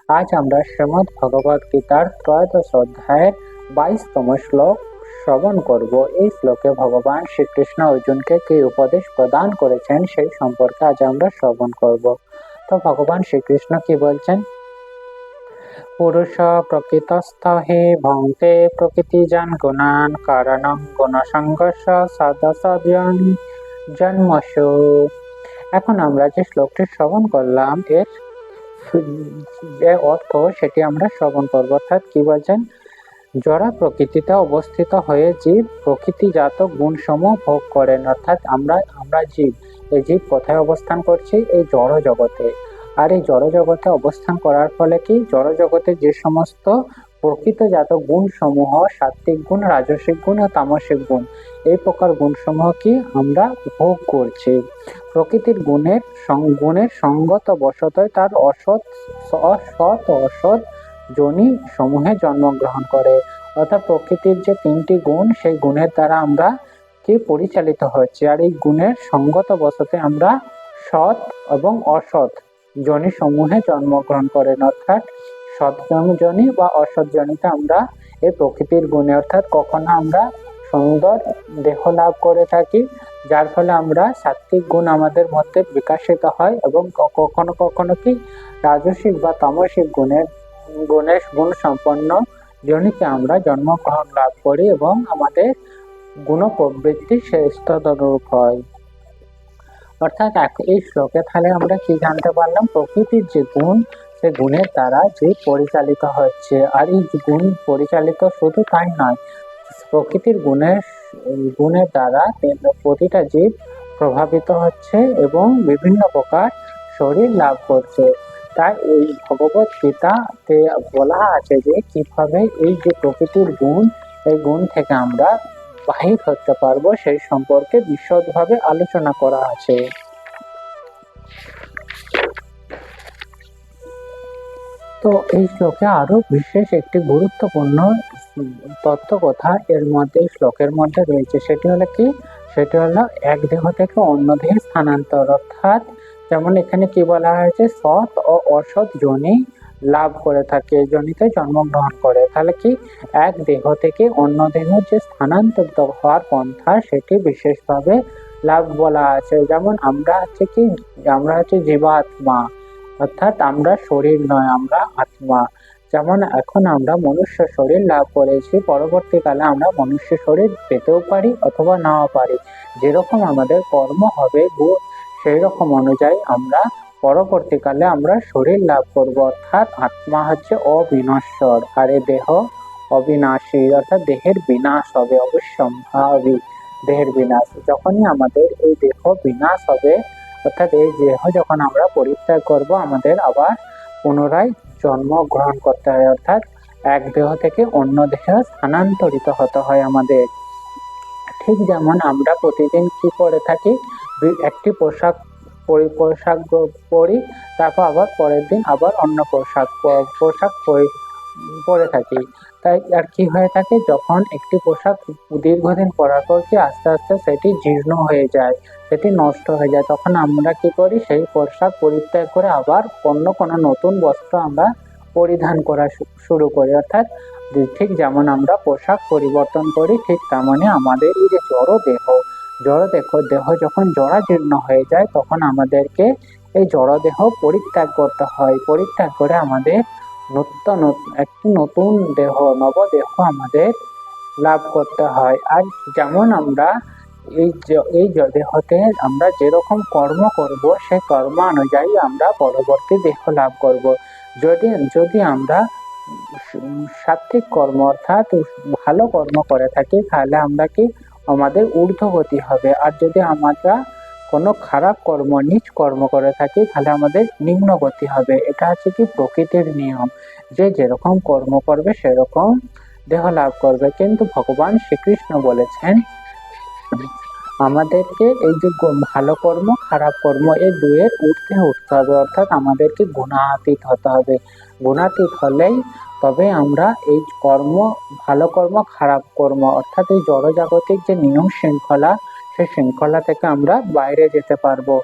আজ আমরা শ্রীমদ্ ভগবদ গীতার ত্রয়োদশ অধ্যায়ের 22তম শ্লোক শ্রবণ করব। এই শ্লোকে ভগবান শ্রীকৃষ্ণ অর্জুনকে কি উপদেশ প্রদান করেছেন সেই সম্পর্কে আজ আমরা শ্রবণ করব। তো ভগবান শ্রীকৃষ্ণ কি বলছেন? পুরুষ প্রকৃতস্থ হি ভঙ্ক্তে প্রকৃতিজান গুণান কারণং গুণসংঘর্ষ সদসদ্যানি জন্মসু। এখন আমরা যে শ্লোকটি শ্রবণ করলাম এর যে অর্থ সেটি আমরা শ্রবণ করব। অর্থাৎ কি বলছেন? জড়া প্রকৃতিতে অবস্থিত হয়ে জীব প্রকৃতিজাত গুণসমূহ ভোগ করেন। অর্থাৎ আমরা জীব, এই জীব কোথায় অবস্থান করছি? এই জড় জগতে। আর এই জড় জগতে অবস্থান করার ফলে কি জড় জগতে যে সমস্ত প্রকৃতজাত গুণ সমূহ, সাত্ত্বিক গুণ, রাজসিক গুণ ও তামসিক গুণ, এই প্রকার গুণ সমূহ কি আমরা ভোগ করছি। প্রকৃতির গুণের সঙ্গত বশতই তার অসৎ যোনি সমূহে জন্মগ্রহণ করে। অর্থাৎ প্রকৃতির যে 3টি গুণ, সেই গুণের দ্বারা আমরা কি পরিচালিত হচ্ছে। আর এই গুণের সঙ্গত বশতে আমরা সৎ এবং অসৎ যোনি সমূহে জন্মগ্রহণ করেন। অর্থাৎ সৎ যোনি বা অসৎ যোনিতে আমরা এই প্রকৃতির গুণে, অর্থাৎ কখনো আমরা সুন্দর দেহ লাভ করে থাকি, যার ফলে আমরা সাত্ত্বিক গুণ আমাদের মধ্যে বিকশিত হয়, এবং কখনো কখনো কি রাজসিক বা তামসিক গুণ সম্পন্ন যোনিতে আমরা জন্মগ্রহণ লাভ করি এবং আমাদের গুণ প্রবৃত্তি শ্রেষ্ঠতরূপ হয়। অর্থাৎ এই শ্লোকে তাহলে আমরা কি জানতে পারলাম? প্রকৃতির যে গুণ, সে গুণের দ্বারা যে পরিচালিত হচ্ছে। আর এই গুণ পরিচালিত শুধু তাই নয়, প্রকৃতির গুণের দ্বারা প্রতিটা জীব প্রভাবিত হচ্ছে এবং বিভিন্ন প্রকার শরীর লাভ করছে। তাই এই ভগবত গীতাতে বলা আছে যে কিভাবে এই যে প্রকৃতির গুণ, এই গুণ থেকে আমরা বাহির হতে পারবো সেই সম্পর্কে বিশদভাবে আলোচনা করা আছে। তো এই শ্লোকে আরো বিশেষ একটি গুরুত্বপূর্ণ তত্ত্ব কথা শ্লোকের মধ্যে রয়েছে। সেটি হলো কি? সেটি হলো এক দেহ থেকে অন্য দেহে স্থানান্তর। অর্থাৎ যেমন এখানে কি বলা হয়েছে? সৎ ও অসৎ যোনি লাভ করে থাকে, যোনিতে জন্মগ্রহণ করে। তাহলে কি এক দেহ থেকে অন্য দেহ যে স্থানান্তরিত হওয়ার পন্থা, সেটি বিশেষভাবে লাভ বলা আছে। যেমন আমরা হচ্ছে জীবাত্মা, অর্থাৎ আমরা শরীর নয়, আমরা আত্মা। যেমন এখন আমরা মনুষ্য শরীর লাভ করেছি, পরবর্তীকালে আমরা মনুষ্য শরীর পেতেও পারি অথবা নাও পারি। যেরকম আমাদের কর্ম হবে সেই রকম অনুযায়ী আমরা পরবর্তীকালে আমরা শরীর লাভ করব। অর্থাৎ আত্মা হচ্ছে অবিনশ্বর, আর এই দেহ অবিনাশী, অর্থাৎ দেহের বিনাশ হবে, অবশ্যম্ভাবী দেহের বিনাশ। যখনই আমাদের এই দেহ বিনাশ হবে, অর্থাৎ এই দেহ যখন আমরা পরিত্যাগ করব, আমাদের আবার পুনরায় জন্ম গ্রহণ করতে হয়। অর্থাৎ এক দেহ থেকে অন্য দেহে স্থানান্তরিত হতে হয় আমাদের। ঠিক যেমন আমরা প্রতিদিন কি করে থাকি? একটি পোশাক পরি, তারপর আবার পরের দিন আবার অন্য পোশাক পরে থাকি। তাই আর কি হয়ে থাকে? যখন একটি পোশাক দীর্ঘদিন পরার পর কি আস্তে আস্তে সেটি জীর্ণ হয়ে যায়, সেটি নষ্ট হয়ে যায়, তখন আমরা কি করি? সেই পোশাক পরিত্যাগ করে আবার অন্য কোনো নতুন বস্ত্র আমরা পরিধান করা শুরু করি। অর্থাৎ ঠিক যেমন আমরা পোশাক পরিবর্তন করি, ঠিক তেমনি আমাদের এই যে দেহ যখন জরাজীর্ণ হয়ে যায়, তখন আমাদেরকে এই জড়দেহ পরিত্যাগ করতে হয়। পরিত্যাগ করে আমাদের একটি নতুন দেহ, নবদেহ আমাদের লাভ করতে হয়। আর যেমন আমরা এই দেহতে আমরা যেরকম কর্ম করব, সেই কর্ম অনুযায়ী আমরা পরবর্তী দেহ লাভ করব। যদি আমরা সাত্ত্বিক কর্ম অর্থাৎ ভালো কর্ম করে থাকি, তাহলে আমরা কি আমাদের ঊর্ধ্বগতি হবে। আর যদি আমরা কোনো খারাপ কর্ম, নীচ কর্ম করে থাকি, তাহলে আমাদের নিম্নগতি হবে। এটা হচ্ছে কি প্রকৃতির নিয়ম, যে যেরকম কর্ম করবে সেরকম দেহ লাভ করবে। কিন্তু ভগবান শ্রীকৃষ্ণ বলেছেন আমাদেরকে এই যে ভালো কর্ম, খারাপ কর্ম, এই দুয়ের ঊর্ধ্বে উঠতে হবে। অর্থাৎ আমাদেরকে গুণাতীত হতে হবে। গুণাতীত হলেই তবে আমরা এই ভালো কর্ম, খারাপ কর্ম, অর্থাৎ এই জড়জাগতিক যে নিয়ম শৃঙ্খলা, সেই শৃঙ্খলা থেকে আমরা বাইরে যেতে পারবো।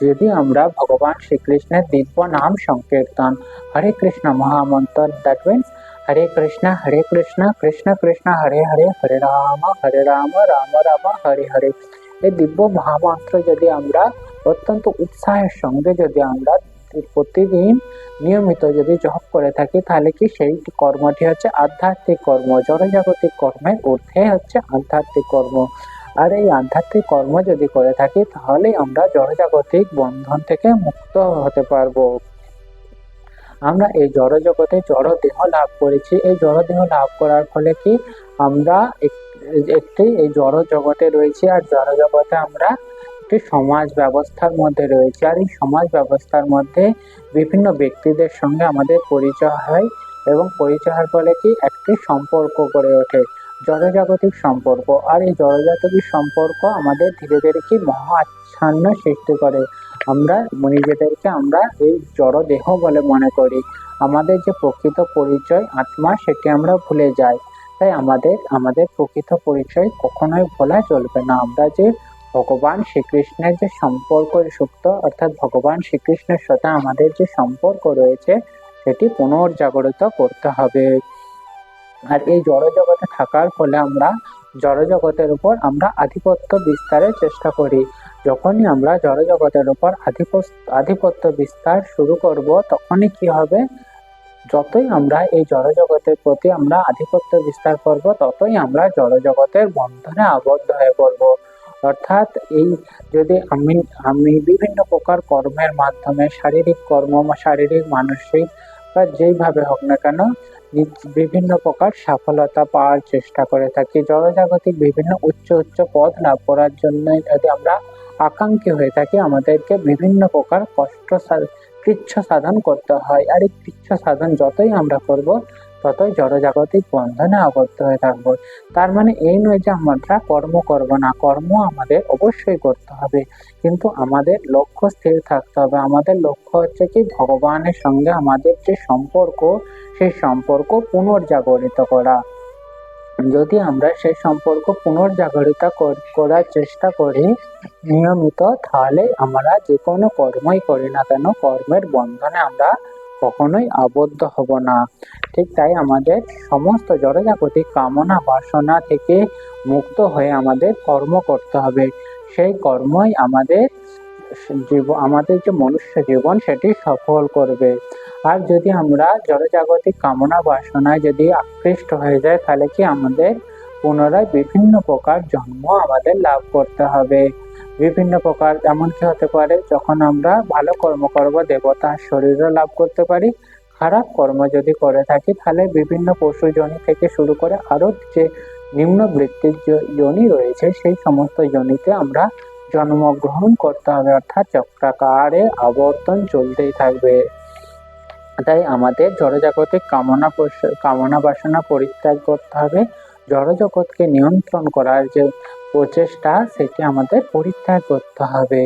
যদি আমরা ভগবান শ্রীকৃষ্ণের দিব্য নাম সংকীর্তন, হরে কৃষ্ণ মহামন্ত্র, দ্যাট মিনস হরে কৃষ্ণ কৃষ্ণ কৃষ্ণ হরে হরে, হরে রাম রাম রাম হরে হরে, এই দিব্য মহামন্ত্র যদি আমরা অত্যন্ত উৎসাহের সঙ্গে যদি আমরা প্রতিদিন নিয়মিত যদি জপ করে থাকি, তাহলে কি সেই কর্মটি হচ্ছে আধ্যাত্মিক কর্ম। জড়জাগতিক কর্মের ঊর্ধ্বে হচ্ছে আধ্যাত্মিক কর্ম। আর এই আধ্যাত্মিক কর্ম যদি করে থাকি, তাহলে আমরা জড়জাগতিক বন্ধন থেকে মুক্ত হতে পারবো। আমরা এই জড় জগতে জড় দেহ লাভ করেছি। এই জড় দেহ লাভ করার ফলে কি আমরা একটি এই জড় জগতে রয়েছি, আর জড় জগতে আমরা একটি সমাজ ব্যবস্থার মধ্যে রয়েছে। আর এই সমাজ ব্যবস্থার মধ্যে বিভিন্ন ব্যক্তিদের সঙ্গে আমাদের পরিচয় হয়, এবং পরিচয় হওয়ার ফলে কি একটি সম্পর্ক গড়ে ওঠে, জড়জাগতিক সম্পর্ক। আর এই জড়জাগতিক সম্পর্ক আমাদের ধীরে ধীরে কি মহা আচ্ছন্ন সৃষ্টি করে। আমরা নিজেদেরকে আমরা এই জড় দেহ বলে মনে করি, আমাদের যে প্রকৃত পরিচয় আত্মা সেটি আমরা ভুলে যাই। তাই আমাদের প্রকৃত পরিচয় কখনোই ভোলা চলবে না। আমরা যে ভগবান শ্রীকৃষ্ণের যে সম্পর্ক যুক্ত, অর্থাৎ ভগবান শ্রীকৃষ্ণের সাথে আমাদের যে সম্পর্ক রয়েছে সেটি পুনর্জাগরিত করতে হবে। আর এই জড় জগতে থাকার ফলে আমরা জড় জগতের উপর আমরা আধিপত্য বিস্তারের চেষ্টা করি। যখনই আমরা জড় জগতের উপর আধিপত্য বিস্তার শুরু করব, তখনই কি হবে, যতই আমরা এই জড় জগতের প্রতি আমরা আধিপত্য বিস্তার করব, ততই আমরা জড় জগতের বন্ধনে আবদ্ধ হয়ে পড়ব। অর্থাৎ এই যদি আমি বিভিন্ন প্রকার কর্মের মাধ্যমে, শারীরিক কর্ম, শারীরিক মানসিক বা যেইভাবে হোক না কেন, বিভিন্ন প্রকার সফলতা পাওয়ার চেষ্টা করে থাকি, জড়জাগতিক বিভিন্ন উচ্চ উচ্চ পদ লাভ করার জন্য যদি আমরা আকাঙ্ক্ষী হয়ে থাকি, আমাদেরকে বিভিন্ন প্রকার কৃচ্ছ সাধন করতে হয়। আর এই কৃচ্ছ সাধন যতই আমরা করব, ততই জড়জাগতিক বন্ধনে আবদ্ধ হয়ে থাকবো। তার মানে এই নয় যে আমরা কর্ম করব না, কর্ম আমাদের অবশ্যই করতে হবে, কিন্তু আমাদের লক্ষ্য স্থির থাকতে হবে। আমাদের লক্ষ্য হচ্ছে কি ভগবানের সঙ্গে আমাদের যে সম্পর্ক, সেই সম্পর্ক পুনর্জাগরিত করা। যদি আমরা সেই সম্পর্ক পুনর্জাগরিত করার চেষ্টা করি নিয়মিত, তাহলে আমরা যে কোনো কর্মই করি না কেন, কর্মের বন্ধনে আমরা কখনোই আবদ্ধ হব না। ঠিক তাই আমাদের সমস্ত জড়জাগতিক কামনা বাসনা থেকে মুক্ত হয়ে আমাদের কর্ম করতে হবে। সেই কর্মই আমাদের যে মনুষ্য জীবন সেটি সফল করবে। আর যদি আমরা জড়জাগতিক কামনা বাসনায় যদি আকৃষ্ট হয়ে যায়, তাহলে কি আমাদের পুনরায় বিভিন্ন প্রকার জন্ম আমাদের লাভ করতে হবে। বিভিন্ন প্রকার এমনকি হতে পারে, যখন আমরা ভালো কর্ম করব দেবতার শরীরও লাভ করতে পারি, খারাপ কর্ম যদি করে থাকি তাহলে বিভিন্ন পশু যোনি থেকে শুরু করে আরো যে নিম্ন বৃত্তির যোনি রয়েছে, সেই সমস্ত যোনিতে আমরা জন্মগ্রহণ করতে হবে। অর্থাৎ চক্রাকারে আবর্তন চলতেই থাকবে। তাই আমাদের জড়জাগতিক কামনা বাসনা পরিত্যাগ করতে হবে। জড়জগৎকে নিয়ন্ত্রণ করার যে প্রচেষ্টা, সেটি আমাদের পরিত্যাগ করতে হবে।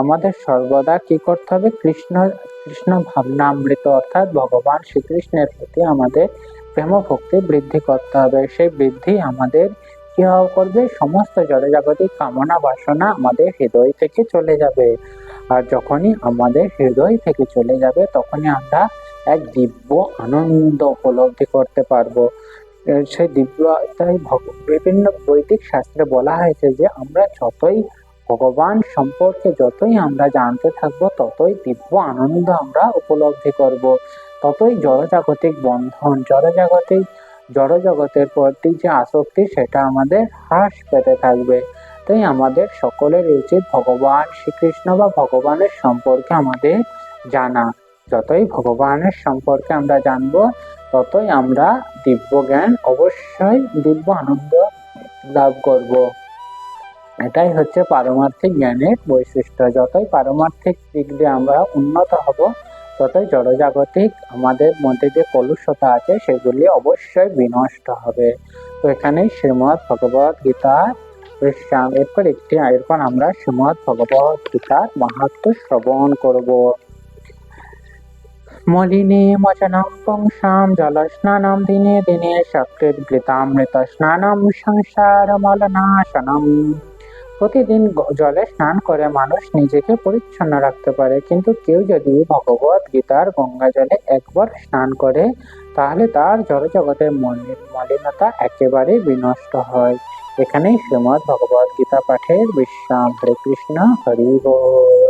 আমাদের সর্বদা কি করতে হবে, কৃষ্ণ ভাবনামৃত অর্থাৎ ভগবান শ্রীকৃষ্ণের প্রতি আমাদের প্রেম ভক্তি বৃদ্ধি করতে হবে। সেই বৃদ্ধি আমাদের কি করবে, সমস্ত জড়জাগতিক কামনা বাসনা আমাদের হৃদয় থেকে চলে যাবে। আর যখনই আমাদের হৃদয় থেকে চলে যাবে, তখনই আমরা এক দিব্য আনন্দ উপলব্ধি করতে পারবো। সেই দিব্যতাই বিভিন্ন বৈদিক শাস্ত্রে বলা হয়েছে যে আমরা যতই ভগবান সম্পর্কে যতই আমরা জানতে থাকবো, ততই দিব্য আনন্দ আমরা উপলব্ধি করব, ততই জড়জাগতিক বন্ধন, জড়জগতের প্রতি যে আসক্তি, সেটা আমাদের হ্রাস পেতে থাকবে। তাই আমাদের সকলের উচিত ভগবান শ্রীকৃষ্ণ বা ভগবানের সম্পর্কে আমাদের জানা। যতই ভগবানের সম্পর্কে আমরা জানবো, ততই আমরা দিব্য জ্ঞান, অবশ্যই দিব্য আনন্দ লাভ করব। এটাই হচ্ছে পারমার্থিক জ্ঞানের বৈশিষ্ট্য। যতই পারমার্থিক দিক দিয়ে আমরা উন্নত হব, ততই জড়জাগতিক আমাদের মধ্যে যে কলুষতা আছে সেগুলি অবশ্যই বিনষ্ট হবে। তো এখানে শ্রীমদ্ ভগবত গীতা এরপর আমরা শ্রীমদ্ ভগবত গীতার মাহাত্ম্য শ্রবণ করব। মলিনে মচনং পুংসাম জলস্নানম দিনে দিনে শক্তির্ঘৃতামৃত স্নানম সংসার মলনাশনম প্রতিদিন জলে স্নান করে মানুষ নিজেকে পরিচ্ছন্ন রাখতে পারে, কিন্তু কেউ যদি ভগবত গীতার গঙ্গা জলে একবার স্নান করে তাহলে তার জড়জগতের মলিনতা একেবারে বিনষ্ট হয়। এখানেই শ্রীমদ্ ভগবত গীতা পাঠের বিশ্রাম। হরে কৃষ্ণ, হরি বল।